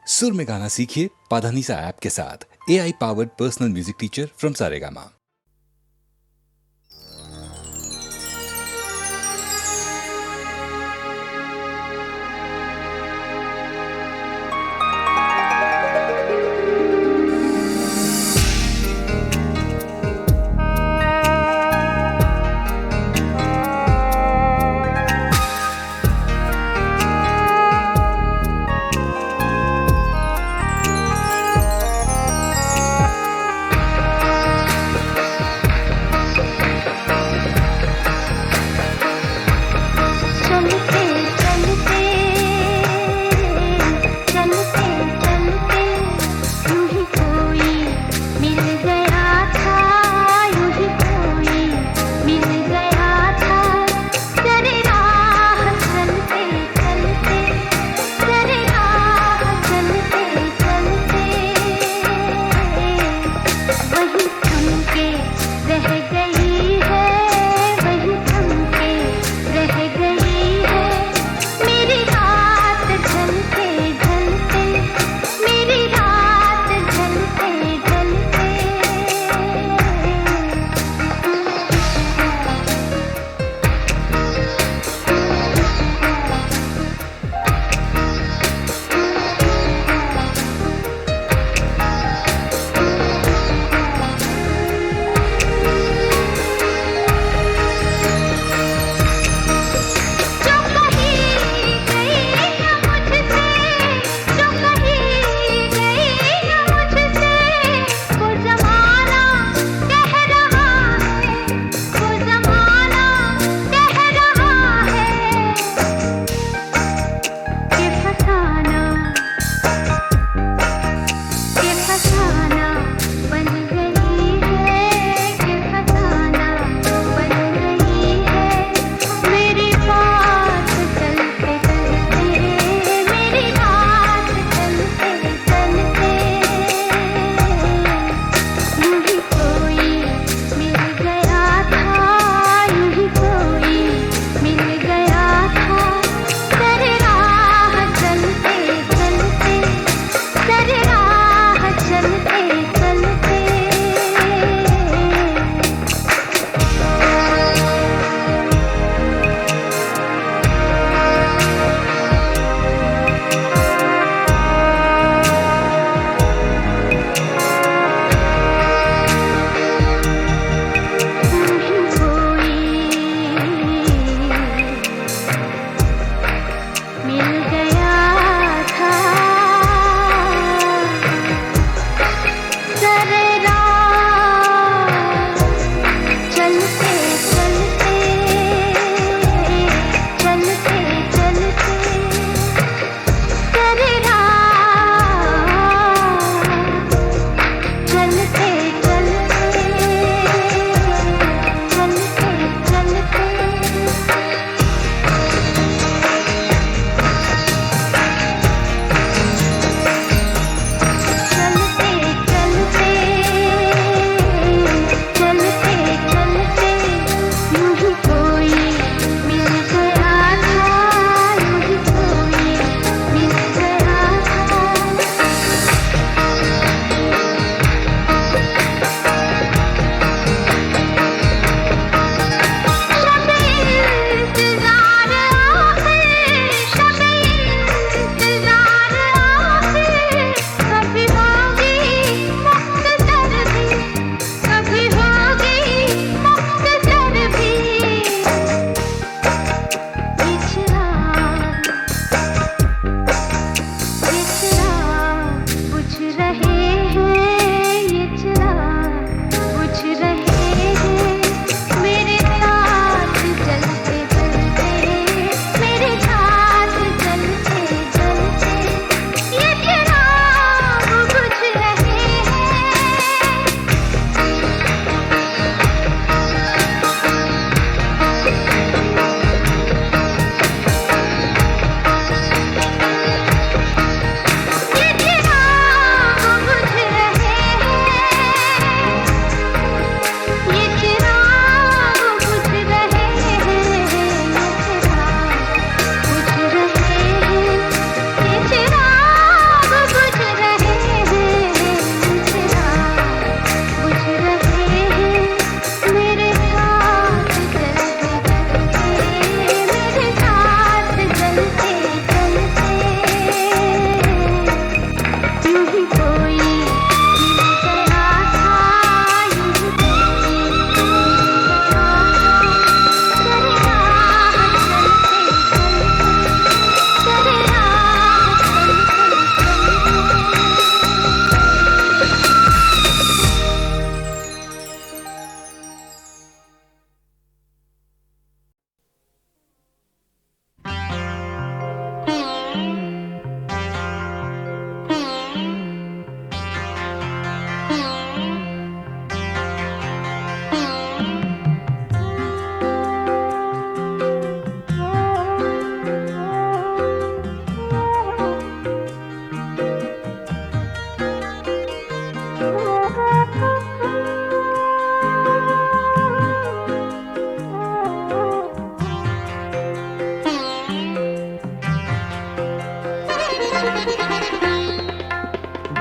सुर में गाना सीखिए पाधानीसा ऐप के साथ। AI powered personal music teacher from Saregama.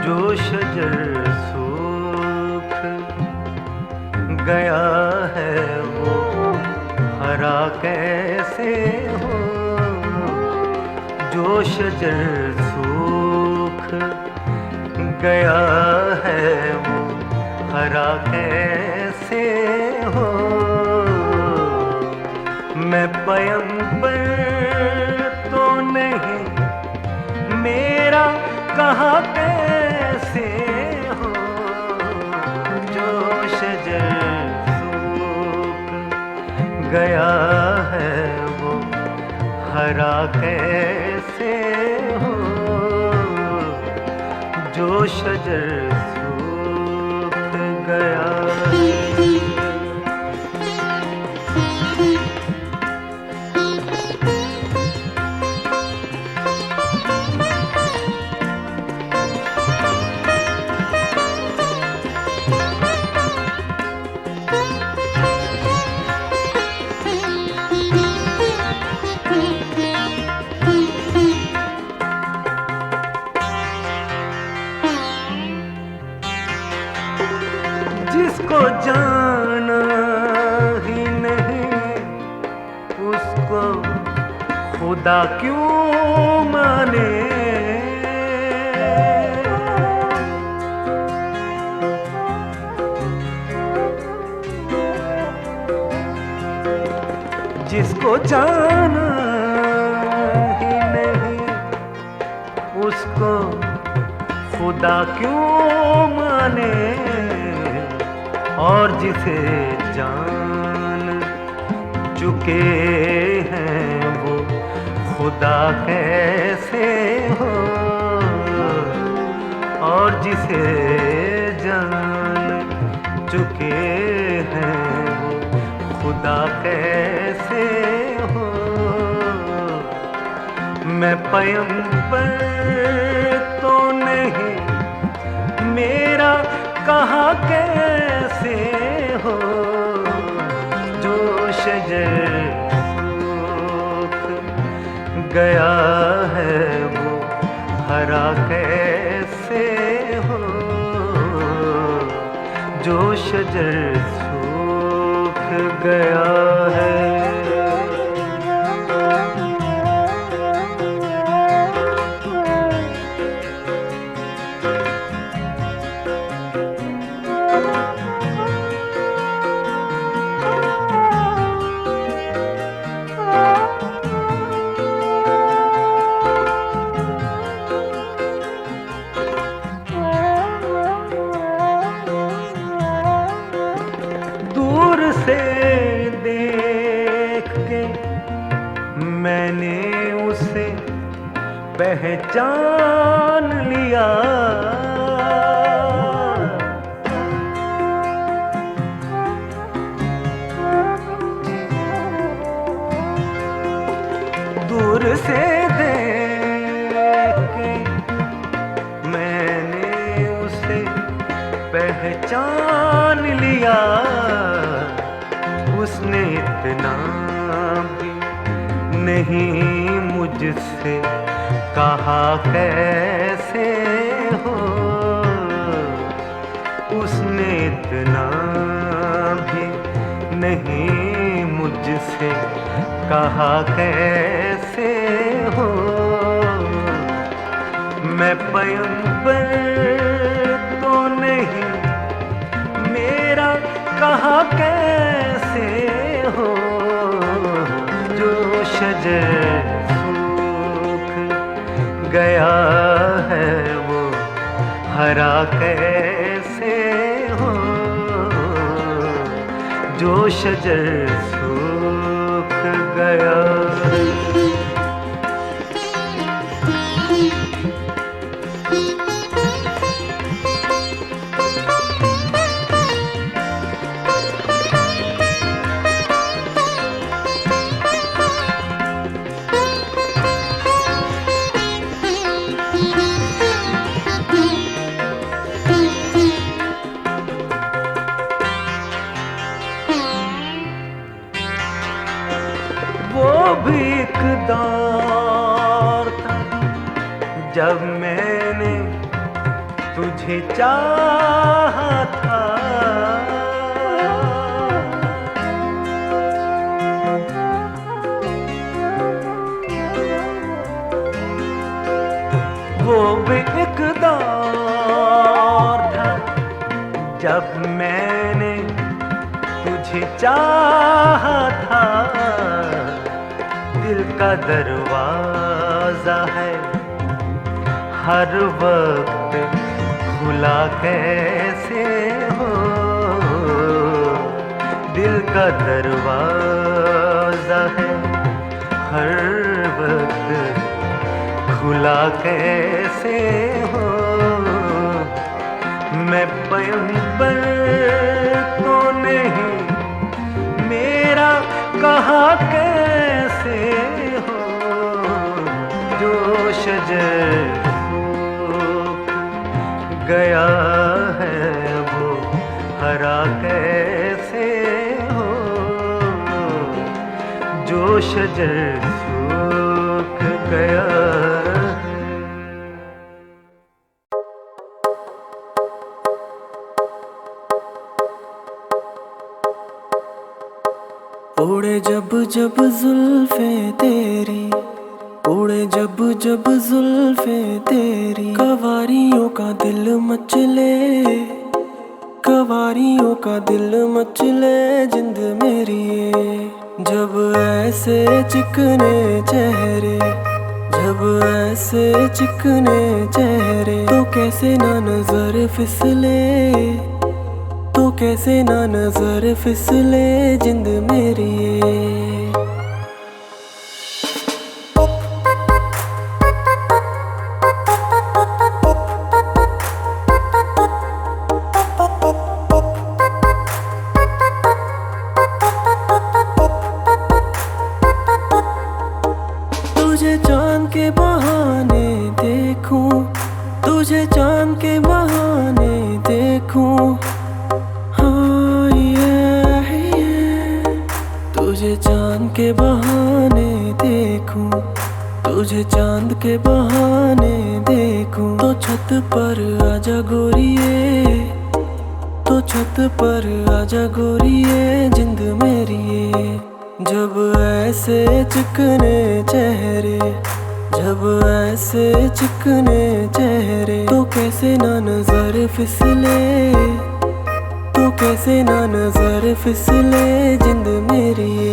जो शजर सूख गया है वो हरा कैसे हो। जो शजर सूख गया है वो हरा कैसे हो। मैं पैगंबर तो नहीं, मेरा कहाँ कैसे हो। जो शजर सूख गया है वो हरा कैसे हो। जो शजर सूख गया है। जिसको जाना ही नहीं उसको खुदा क्यों माने। जिसको जाना ही नहीं उसको खुदा क्यों माने। और जिसे जान चुके हैं वो खुदा कैसे हो। और जिसे जान चुके हैं वो खुदा कैसे हो। मैं पैगंबर तो नहीं, मेरा कहाँ कैसे हो। जो शजर सूख गया है वो हरा कैसे हो। जो शजर सूख गया है। दूर से देख के मैंने उसे पहचान लिया। दूर से देख के मैंने उसे पहचान लिया। उसने इतना भी नहीं मुझसे कहा कैसे हो। उसने इतना भी नहीं मुझसे कहा कैसे हो। मैं पैगंबर तो नहीं, मेरा कहाँ कैसे हो। जो शजर सूख गया है वो हरा कैसे हो। जो शजर सूख गया है। वो भी एक दौर था जब मैंने तुझे चाहा था। वो भी एक दौर था जब मैंने तुझे चाहा था। दिल का दरवाजा है हर वक्त खुला कैसे हो। दिल का दरवाजा है हर वक्त खुला कैसे हो। मैं पैगंबर तो नहीं, मेरा कहा कैसे हो। जो शजर सूख गया है वो हरा कैसे हो। जो शजर सूख गया है। उड़े जब जब जुल्फे तेरी, उड़े जब जब जुल्फे तेरी, कवारियों का दिल मचले, कवारियों का दिल मचले जिंद मेरी ये। जब ऐसे चिकने चेहरे, जब ऐसे चिकने चेहरे, तो कैसे ना नजर फिसले, तो कैसे ना नजर फिसले जिंद मेरी ये। तुझे चांद के बहाने देखूं, तुझे चांद के बहाने देखूं, तुझे चांद के बहाने देखूं, तुझे चांद के बहाने देखूं। तो छत पर आजा गोरिये, तो छत पर आजा गोरिये जिंद मेरी ये। जब ऐसे चिकने चेहरे, जब ऐसे चिकने चेहरे, तो कैसे ना नजर फिसले, तो कैसे ना नजर फिसले जिंद मेरी ये।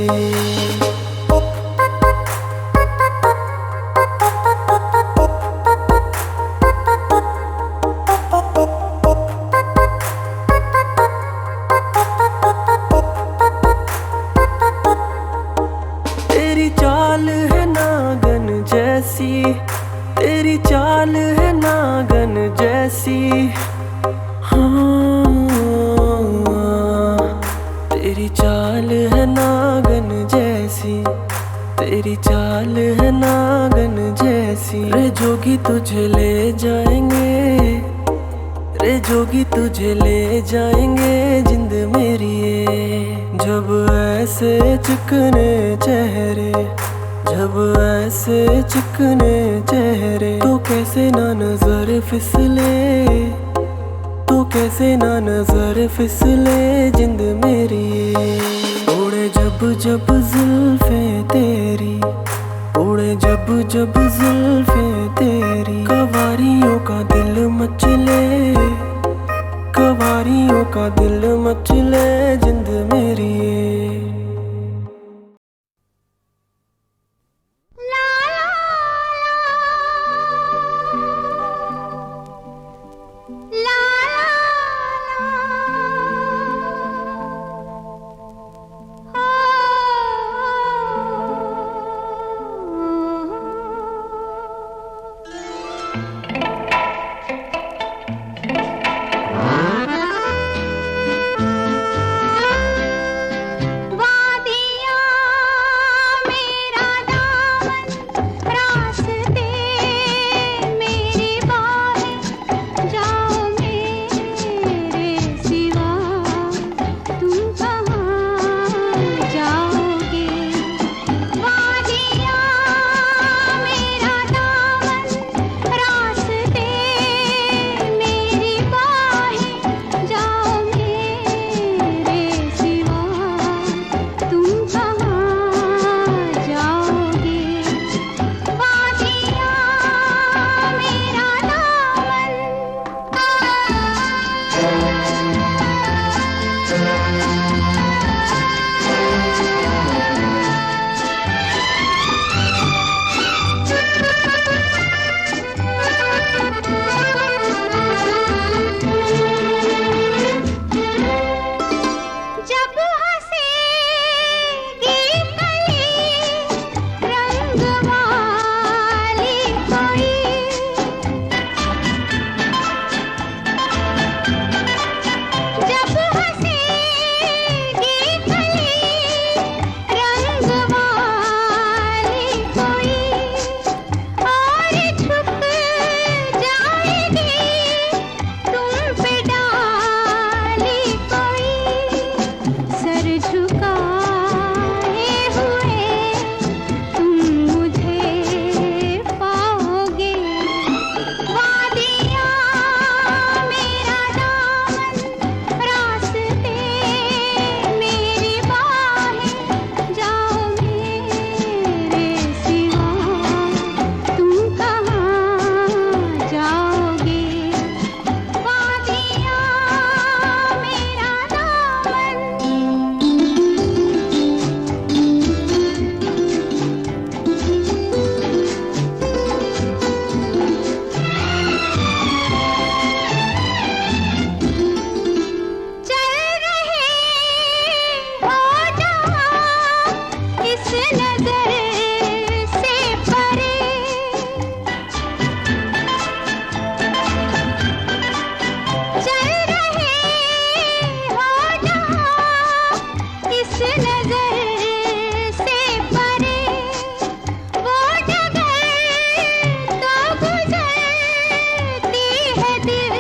तेरी चाल है नागन जैसी, तेरी चाल है नागन जैसी, तेरी चाल है नागन जैसी, तेरी चाल है नागन जैसी। रे जोगी तुझे ले जाएंगे, रे जोगी तुझे ले जाएंगे जिंद मेरी ये। जब ऐसे चिकने चेहरे, जब ऐसे चिकने चेहरे, तो कैसे ना नजर फिसले, तो कैसे ना नजर फिसले जिंद मेरी ये। उड़े जब जब जुल्फे तेरी, उड़े जब जब जुल्फे तेरी, कवारियों का दिल मचले, कवारियों का दिल मचले जिंद मेरी ये। वाह है दिल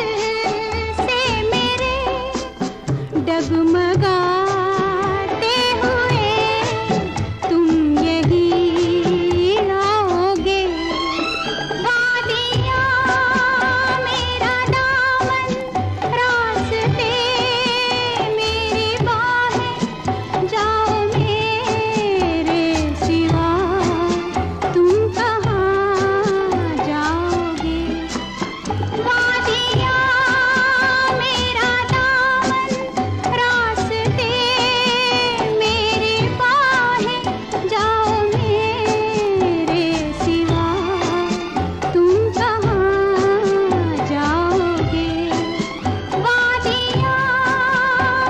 से मेरे डगमगाते हुए तुम यही आओगे। वादियाँ मेरा दामन, रास्ते मेरी बाहें, जाओ मेरे सिवा तुम कहाँ जाओगे। वादियाँ मेरा दामन, रास्ते मेरी बाहें, जाओ मेरे सिवा तुम कहाँ जाओगे। वादियाँ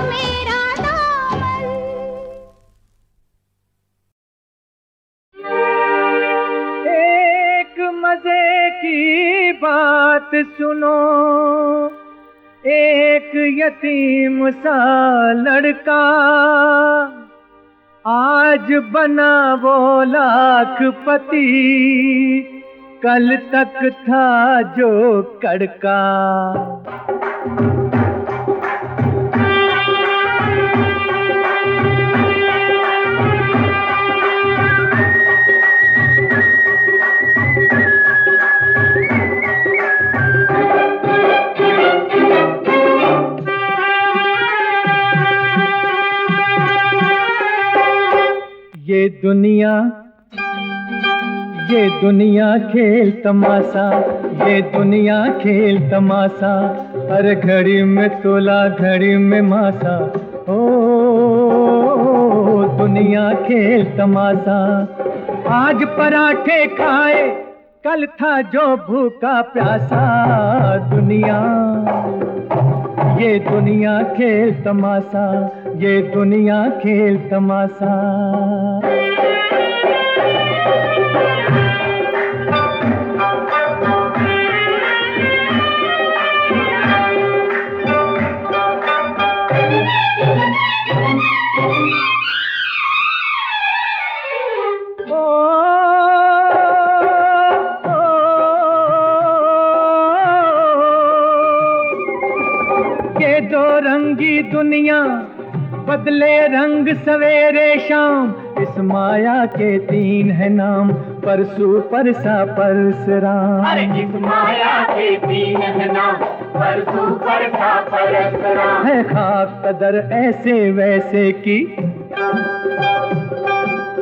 मेरा दामन। एक मजे की बात सुनो, एक यतीम सा लड़का आज बना वो लाखपति, कल तक था जो कड़का। ये दुनिया खेल तमाशा, ये दुनिया खेल तमाशा, हर घड़ी में तोला घड़ी में मासा। ओ दुनिया खेल तमाशा, आज पराठे खाए कल था जो भूखा प्यासा। दुनिया ये दुनिया खेल तमाशा, ये दुनिया खेल तमाशा। ये दो रंगी दुनिया बदले रंग सवेरे शाम, इस माया के तीन है नाम, परसू परसा परसराम। अरे इस माया के तीन है नाम, परसू परसा परसराम। है खाक कदर ऐसे वैसे की,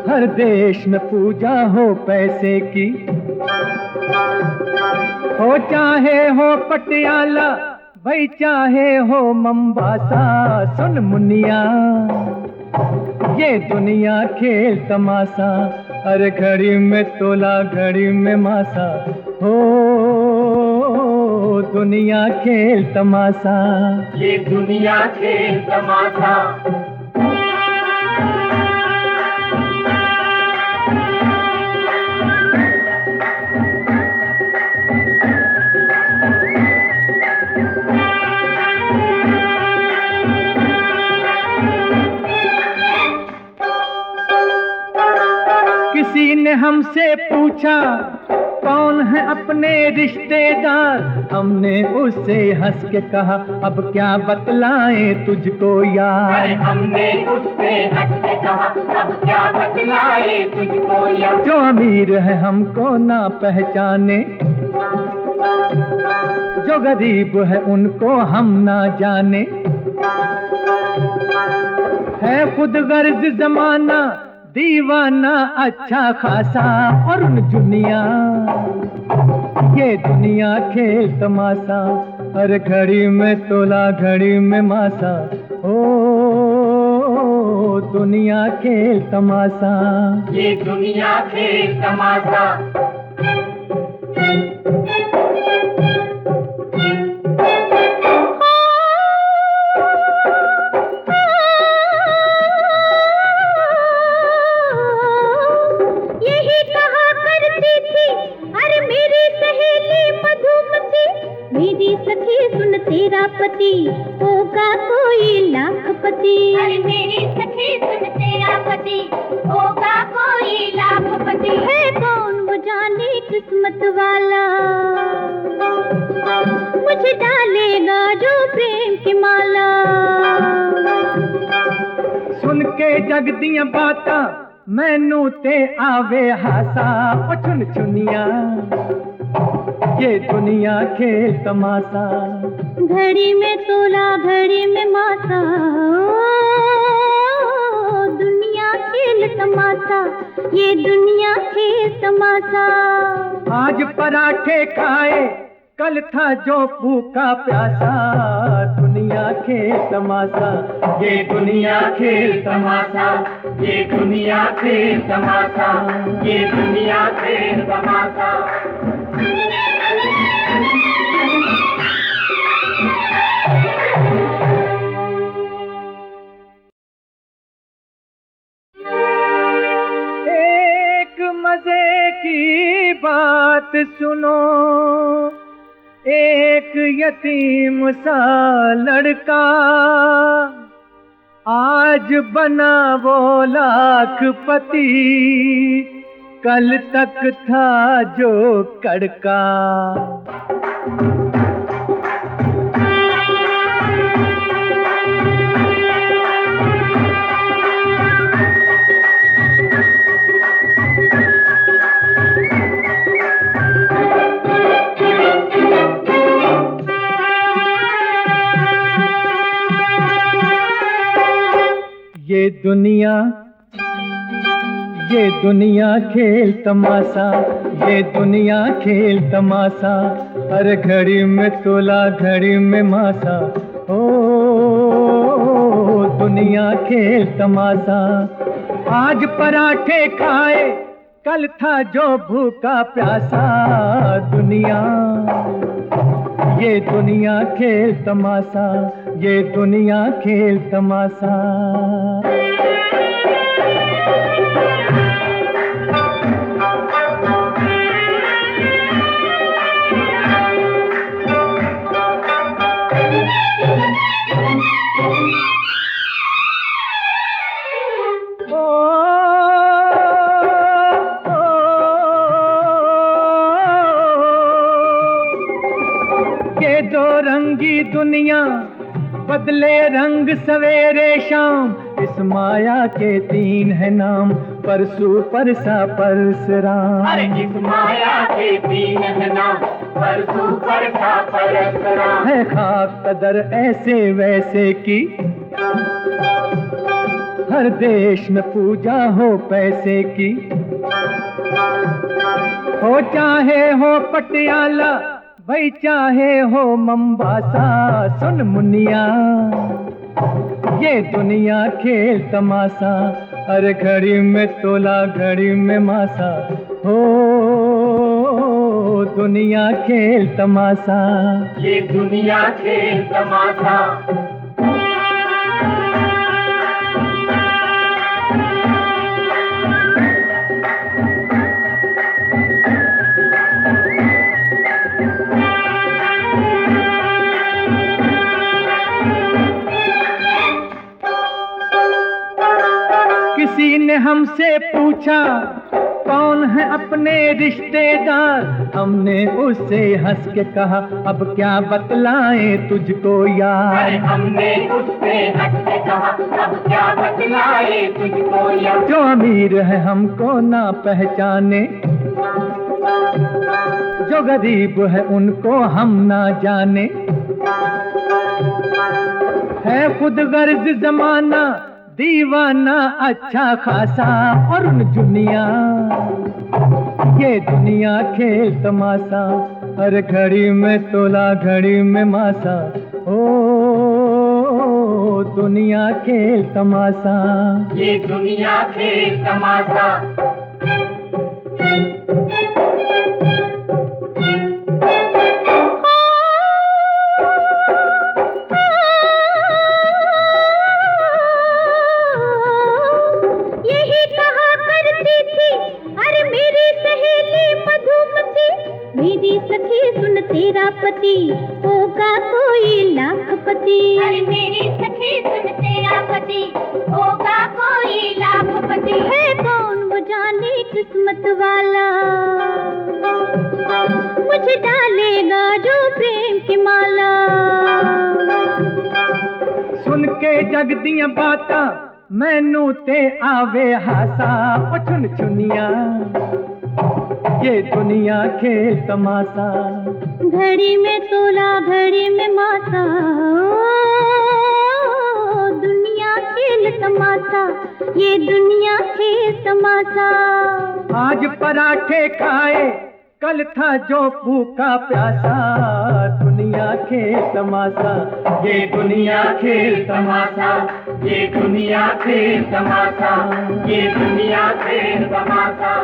हर देश में पूजा हो पैसे की। हो चाहे हो पटियाला, भाई चाहे हो मंबासा। सुन मुनिया ये दुनिया खेल तमाशा, हर घड़ी में तोला घड़ी में मासा। हो दुनिया खेल तमाशा, ये दुनिया खेल तमाशा। किसी ने हमसे पूछा कौन है अपने रिश्तेदार, हमने उससे हंस के कहा अब क्या बतलाएं तुझको यार। अरे हमने उससे हंस के कहा अब क्या बतलाए तुझको यार। जो अमीर है हमको ना पहचाने, जो गरीब है उनको हम ना जाने। है खुद गर्ज जमाना दीवाना अच्छा खासा, और दुनिया ये दुनिया खेल तमाशा, हर घड़ी में तोला घड़ी में मासा। ओ दुनिया खेल तमाशा, ये दुनिया खेल तमाशा। तेरा पति होगा कोई लाखपति। अरे मेरी सखी सुन, तेरा पति होगा कोई लाखपति। है कौन वो जाने किस्मत वाला, मुझे डालेगा जो प्रेम की माला। सुन के जग दियां बातां मैनू ते आवे हासा। ओ चुन चुनिया ये दुनिया खेल तमाशा। घड़ी में तोला घड़ी में मासा, दुनिया खेल तमाशा, ये दुनिया खेल तमाशा। आज पराठे खाए कल था जो भूखा प्यासा। दुनिया खेल तमाशा, ये दुनिया खेल तमाशा, ये दुनिया खेल तमाशा, ये दुनिया खेल तमाशा। एक मजे की बात सुनो, एक यतीम सा लड़का आज बना वो लाखपति, कल तक था जो कड़का। ये दुनिया खेल तमाशा, ये दुनिया खेल तमाशा। हर घड़ी में तोला घड़ी में मासा। ओ दुनिया खेल तमाशा। आज पराठे खाए कल था जो भूखा प्यासा। दुनिया ये दुनिया खेल तमाशा, ये दुनिया खेल तमाशा। ये दो रंगी दुनिया बदले रंग सवेरे शाम। इस माया के तीन है नाम, परसू परसा परसराम। अरे इस माया के तीन है नाम, परसू परसा परसराम। है खाक कदर ऐसे वैसे की, हर देश में पूजा हो पैसे की। हो चाहे हो पटियाला भाई चाहे हो मंबासा। सुन मुनिया ये दुनिया खेल तमाशा। हर घड़ी में तोला घड़ी में मासा। हो दुनिया खेल तमाशा, ये दुनिया खेल तमाशा। किसी ने हमसे पूछा कौन है अपने रिश्तेदार। हमने उससे हंस के कहा अब क्या बतलाएं तुझको यार। अरे हमने उससे हंस के कहा अब क्या बतलाएं तुझको यार। जो अमीर है हमको ना पहचाने, जो गरीब है उनको हम ना जाने। है खुद गर्ज जमाना दीवाना अच्छा खासा। और दुनिया ये दुनिया खेल तमाशा। हर घड़ी में तोला घड़ी में मासा। ओ दुनिया खेल तमाशा, ये दुनिया खेल तमाशा। तेरा पति होगा कोई लाखपति। अरे मेरी सखी सुन तेरा पति होगा कोई लाखपति। है कौन वो जाने किस्मत वाला, मुझे डालेगा जो प्रेम की माला। सुन के जग दियां बातां मैनू ते आवे हासा। ओ चुन चुनिया ये दुनिया खेल तमाशा, घड़ी में तोला घड़ी में मासा, दुनिया खेल तमाशा, ये दुनिया खेल तमाशा। आज पराठे खाए कल था जो भूखा प्यासा, दुनिया खेल तमाशा, ये दुनिया खेल तमाशा, ये दुनिया खेल तमाशा, ये दुनिया खेल तमाशा।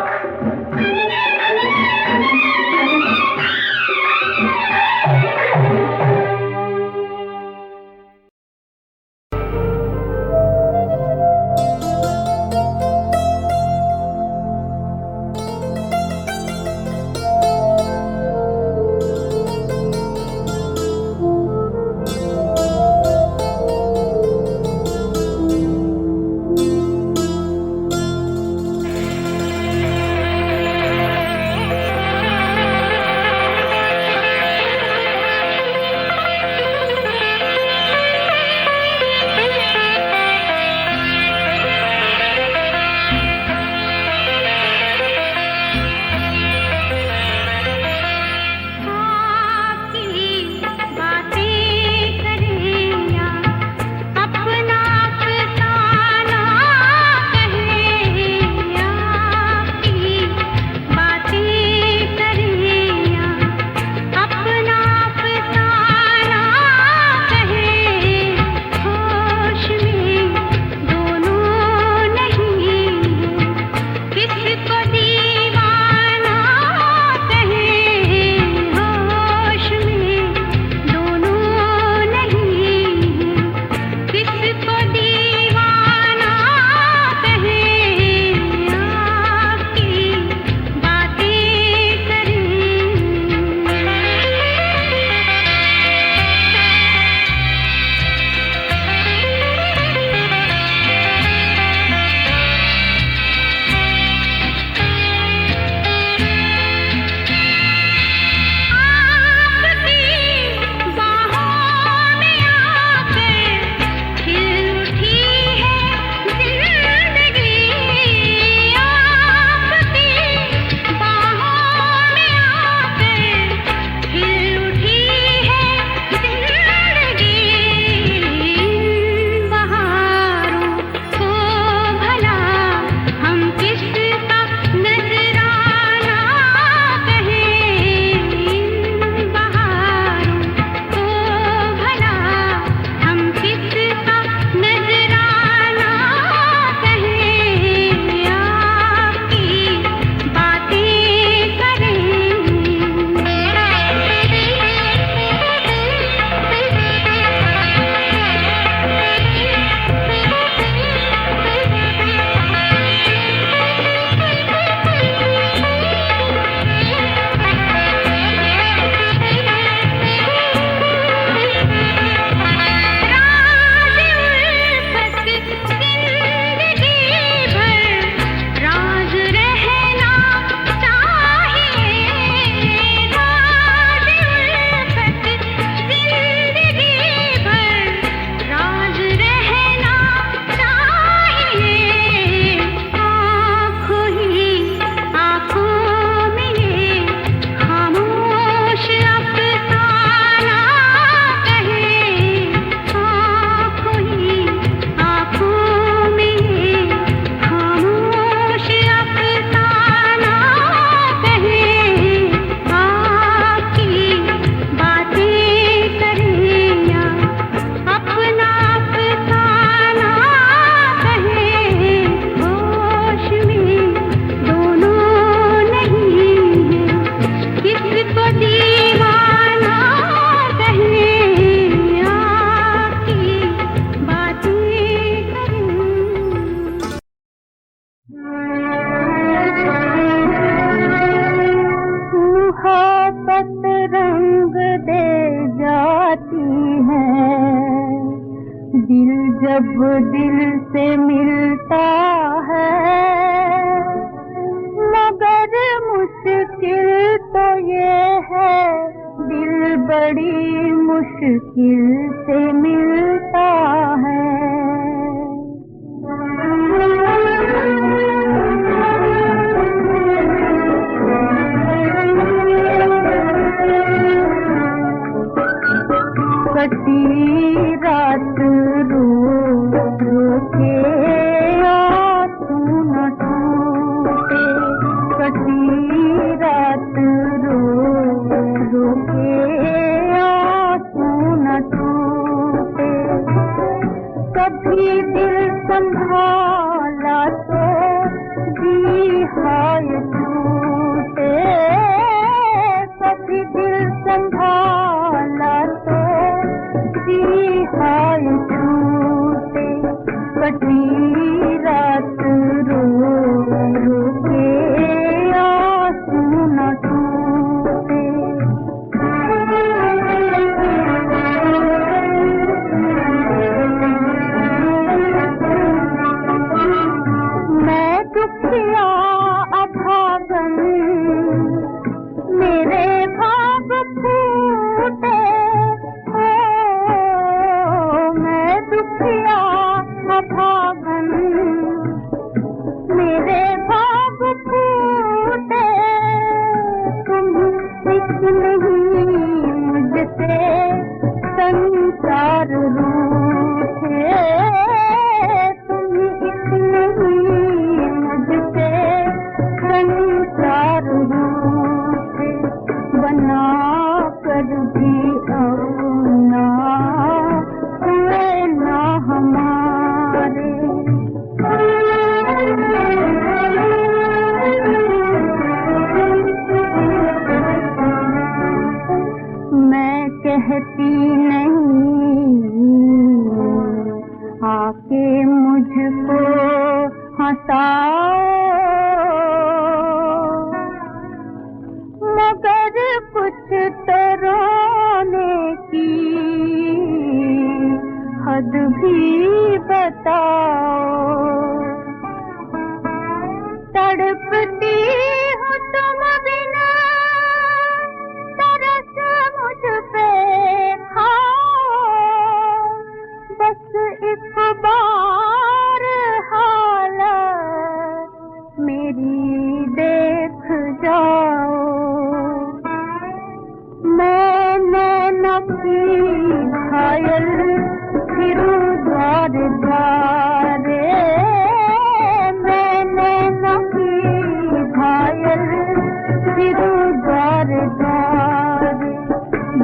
दिल जब दिल से मिलता है मुश्किल से मिलता है। कटी रात रो रो के आंसू न टूटे, कटी रात रो रो के आंसू न टूटे। कभी दिल संभाला तो जी हाय टूटे, कभी दिल संभाला तो जी हाय टूटे। कटी रात रो रो के आंसू न टूटे। मैं दुखिया अभागन मेरे भाग फूटे, मैं दुखिया अभागन मेरे भाग फूटे। तुम एक नहीं मुझसे संसार रूठे, तुम एक नहीं मुझसे संसार रूठे। बना कर भी अपना हुए ना हमारे। मैं कहती नहीं आके मुझको हंसाओ, मगर कुछ तो रोने की हद भी बताओ। तड़पती हूँ तुम बिना, तरस मुझ पे खाओ, बस एक बार हालत मेरी देख जाओ। मैंने नकी घायल फिरूं द्वारे द्वारे, मैंने नकी घायल फिरूं द्वारे द्वारे।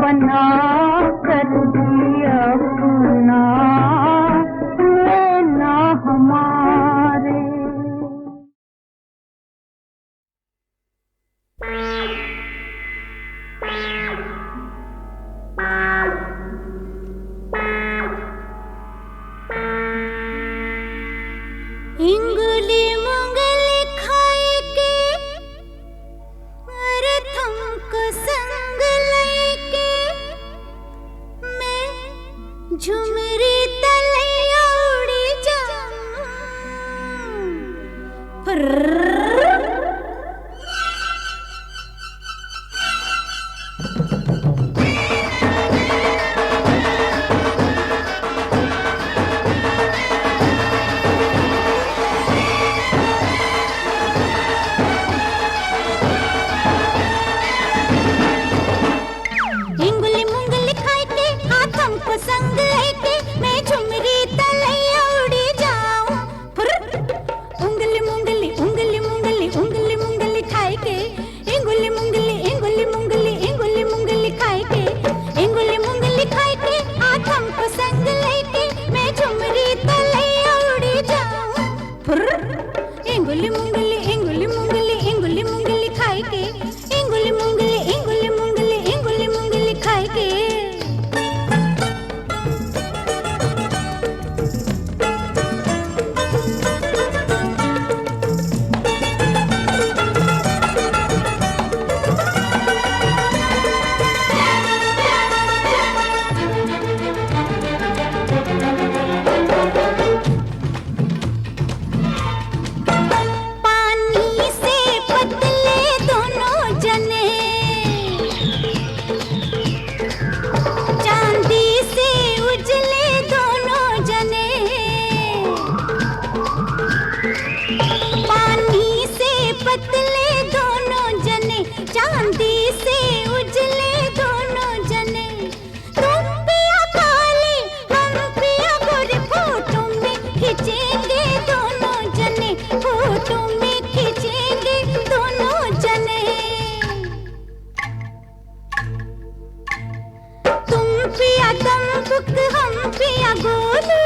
बना कर भी अपना हुए ना हमारे। इंगली मुंगली खाए के अरे थमक संग लैके, मैं झुमरी तलैया उड़ी जाऊं। इंगली मुंगली खाए के हाथम को संग लेके, मैं झुमरी तलैया उड़ी जाऊं। उंगली मुंगली उंगली दम्बुक हम पिया गोली,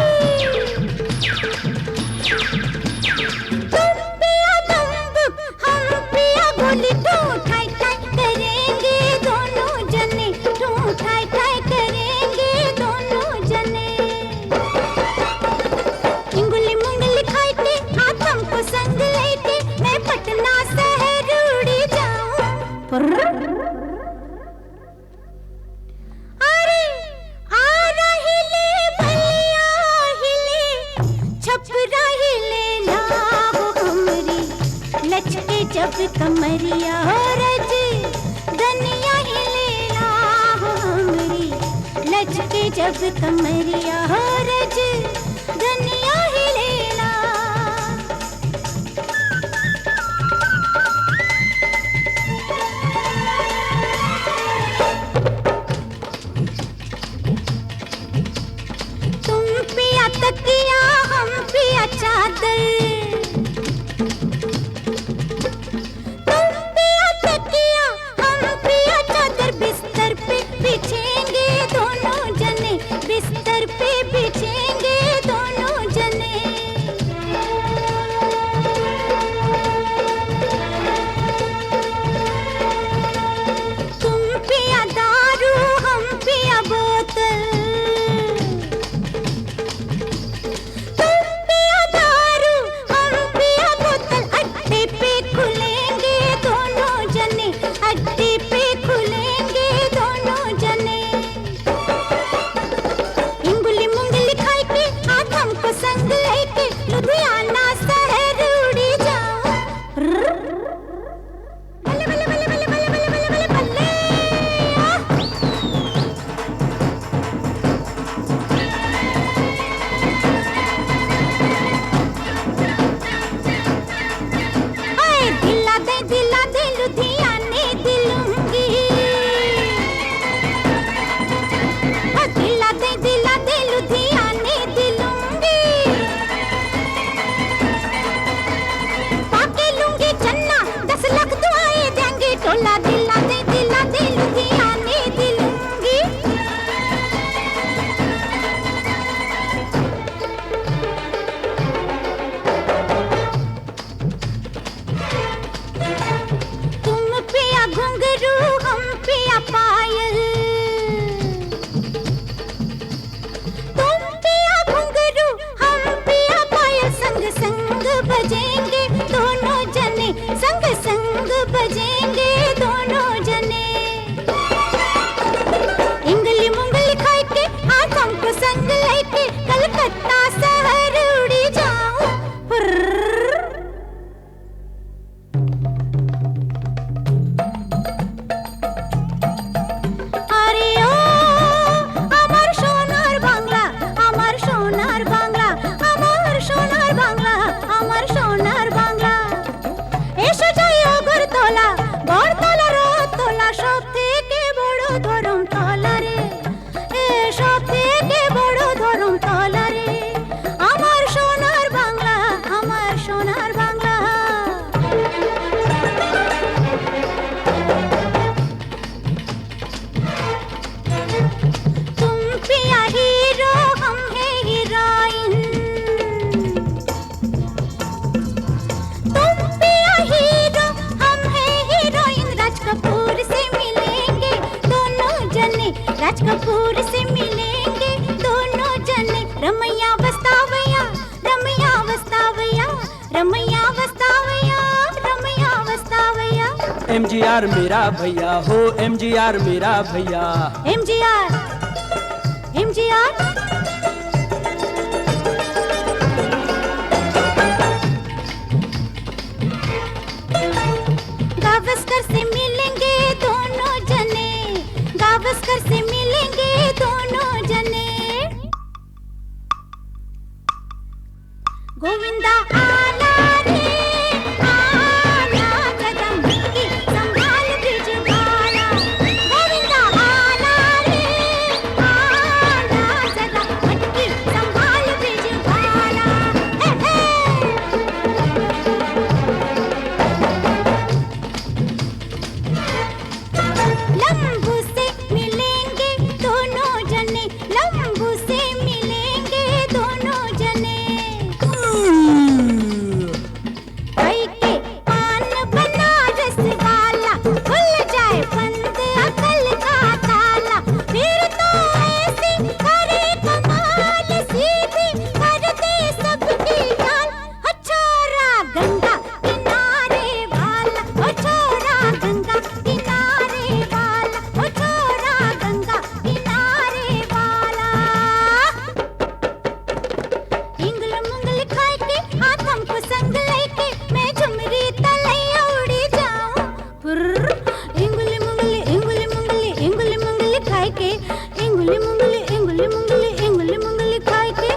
तुम पिया दम्बुक हम पिया गोली, तू ठाई ठाई करेंगे दोनों जने, तू ठाई ठाई करेंगे दोनों जने। इंगुली मुंगली खाई के हाथम को संग लेके मैं पटना शहर उड़ी जाऊं। अरे आ रही ले भैया हिले, छपरा हिले लाओ हमरी, लचके जब कमरिया हो रज दनिया हिले लाओ हमरी, लचके जब कमरिया हो रज दनिया हिले ला। तुम पिया तकिया हम पिया चादर, तुम पिया तकिया हम पिया चादर, बिस्तर पे बिछेंगे दोनों जने, बिस्तर पे बिछेंगे दोनों जने। तुम पिया दारू हम पिया बोतल, तुम पिया दारू हम पिया बोतल, अड्डे पे खुलेंगे दोनों जने, अड्डे पे खुलेंगे दोनों जने। इंगुली मुंगली खाई के हाथम को संग लेके लुधियाना शहर उड़ी जाऊं। बल्ले बल्ले बल्ले बल्ले बल्ले बल्ले बल्ले बल्ले बल्ले। आए दिला दे लुधियाने दिलूंगी, दिला दे लुधियाने दिलूंगी, पाके लूंगी चन्ना 10 लाख दुआएं देंगे टोला, दिला दे लुधियाने दिलूंगी। तुम पिया घुंघरू हम पिया पायल, तुम पिया घुंघरू हम पिया पायल, संग संग बजेंगे दोनों जने, संग संग बजेंगे दोनों जने। इंगली मुंगली खाई के हाथों को संग लेके कलकत्ता शहर उड़ी जाऊं। আরে ও আমার সোনার বাংলা, আমার সোনার বাংলা, আমার সোনার বাংলা, আমার সোনার বাংলা। এসো যাই অগরতলা, বড়তলা রতলা, সব থেকে বড় ধরমতলা রে, এ সব থেকে বড় ধরমতলা রে, আমার সোনার বাংলা, আমার সোনার বাংলা। तुम पिया हीरो हम है हीरोइन, तुम पिया हीरो हम है हीरोइन, राज कपूर से मिलेंगे दोनों जने, राज कपूर से मिलेंगे दोनों जने। रमैया वस्तावया, रमैया वस्तावया, रमैया वस्तावया, रमैया वस्तावया। MGR मेरा भैया हो, MGR मेरा भैया। MGR, MGR। गावस्कर से मिलेंगे दोनों जने, गावस्कर से मिलेंगे दोनों जने। गोविंदा आला रे आला, कदम की संभाल ब्रिज वाला, गोविंदा आला रे आला, कदम की संभाल ब्रिज वाला। हे लंबू से मिलेंगे दोनों जने, इंगली मुंगली खाए के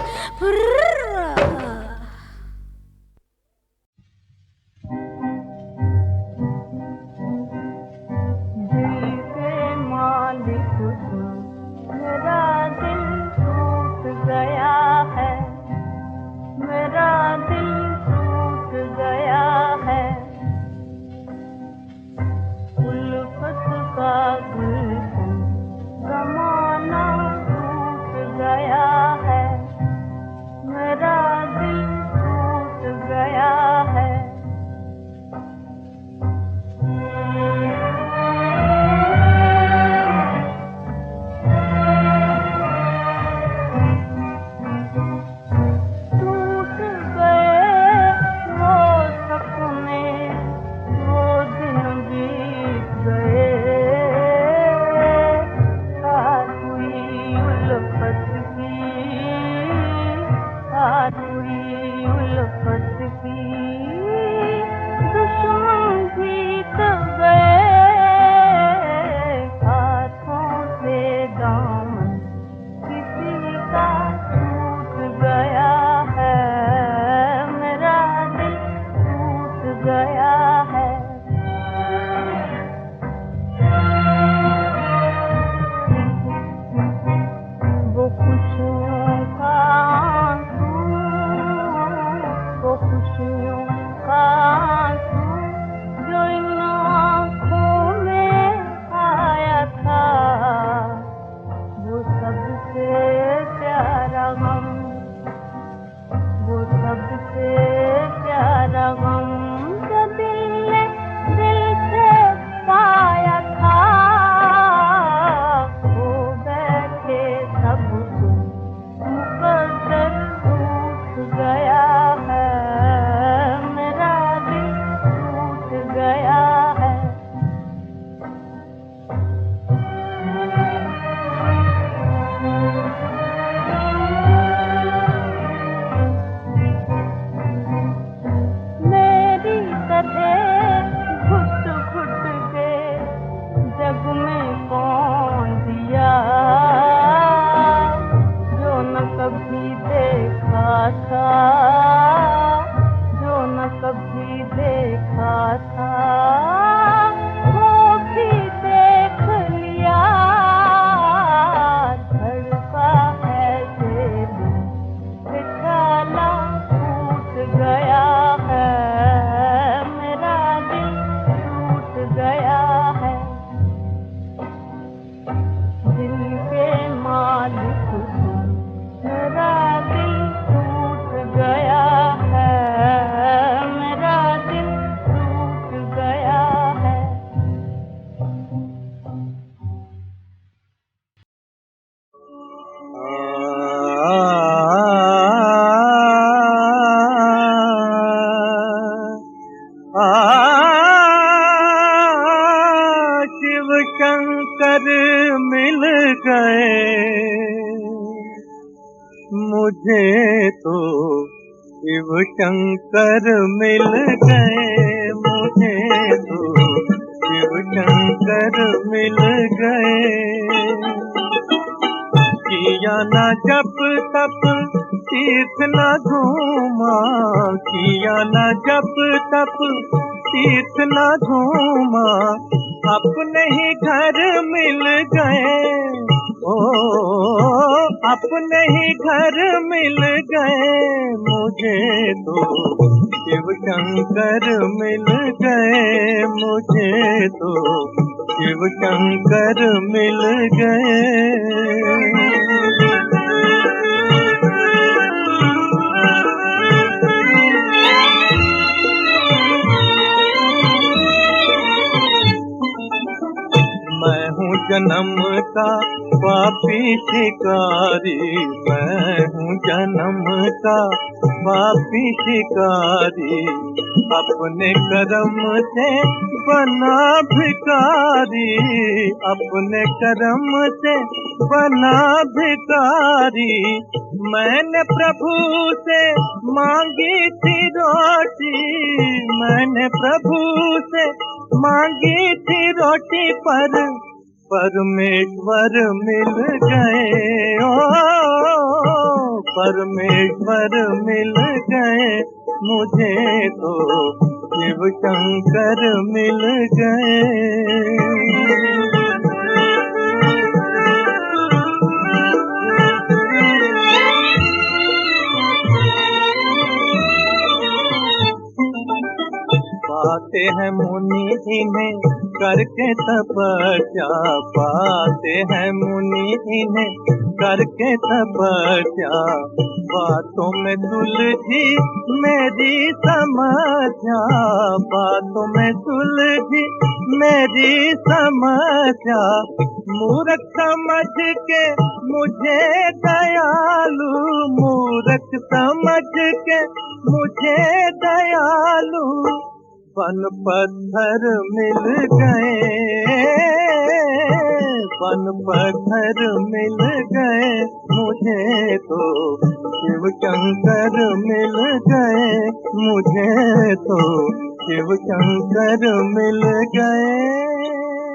मुझे तो शिव शंकर मिल गए, मुझे तो शिव शंकर मिल गए। किया ना जप तप तीर्थ न घूमा, किया ना जप तप तीर्थ न घूमा, अपने ही घर मिल गए। ओ अपने ही घर मिल गए, मुझे तो शिव शंकर मिल गए, मुझे तो शिव शंकर मिल गए। मैं हूँ जन्म का पापी शिकारी, मैं हूँ जन्म का पापी शिकारी, अपने कर्म से बना भिखारी, अपने कर्म से बना भिखारी। मैंने प्रभु से मांगी थी रोटी, मैंने प्रभु से मांगी थी रोटी, पर परमेश्वर मिल गए। ओ परमेश्वर मिल गए मुझे तो, शिव शंकर मिल गए। पाते हैं मुनि इन्हें करके तपस्या, पाते हैं मुनि इन्हें करके तपस्या, बातों में सुलझी मेरी समस्या, बातों में सुलझी मेरी समस्या, मूर्ख समझ के मुझे दयालु, मूर्ख समझ के मुझे दयालु, बन पत्थर मिल गए, बन पत्थर मिल गए मुझे तो, शिव शंकर मिल गए मुझे तो, शिव शंकर मिल गए।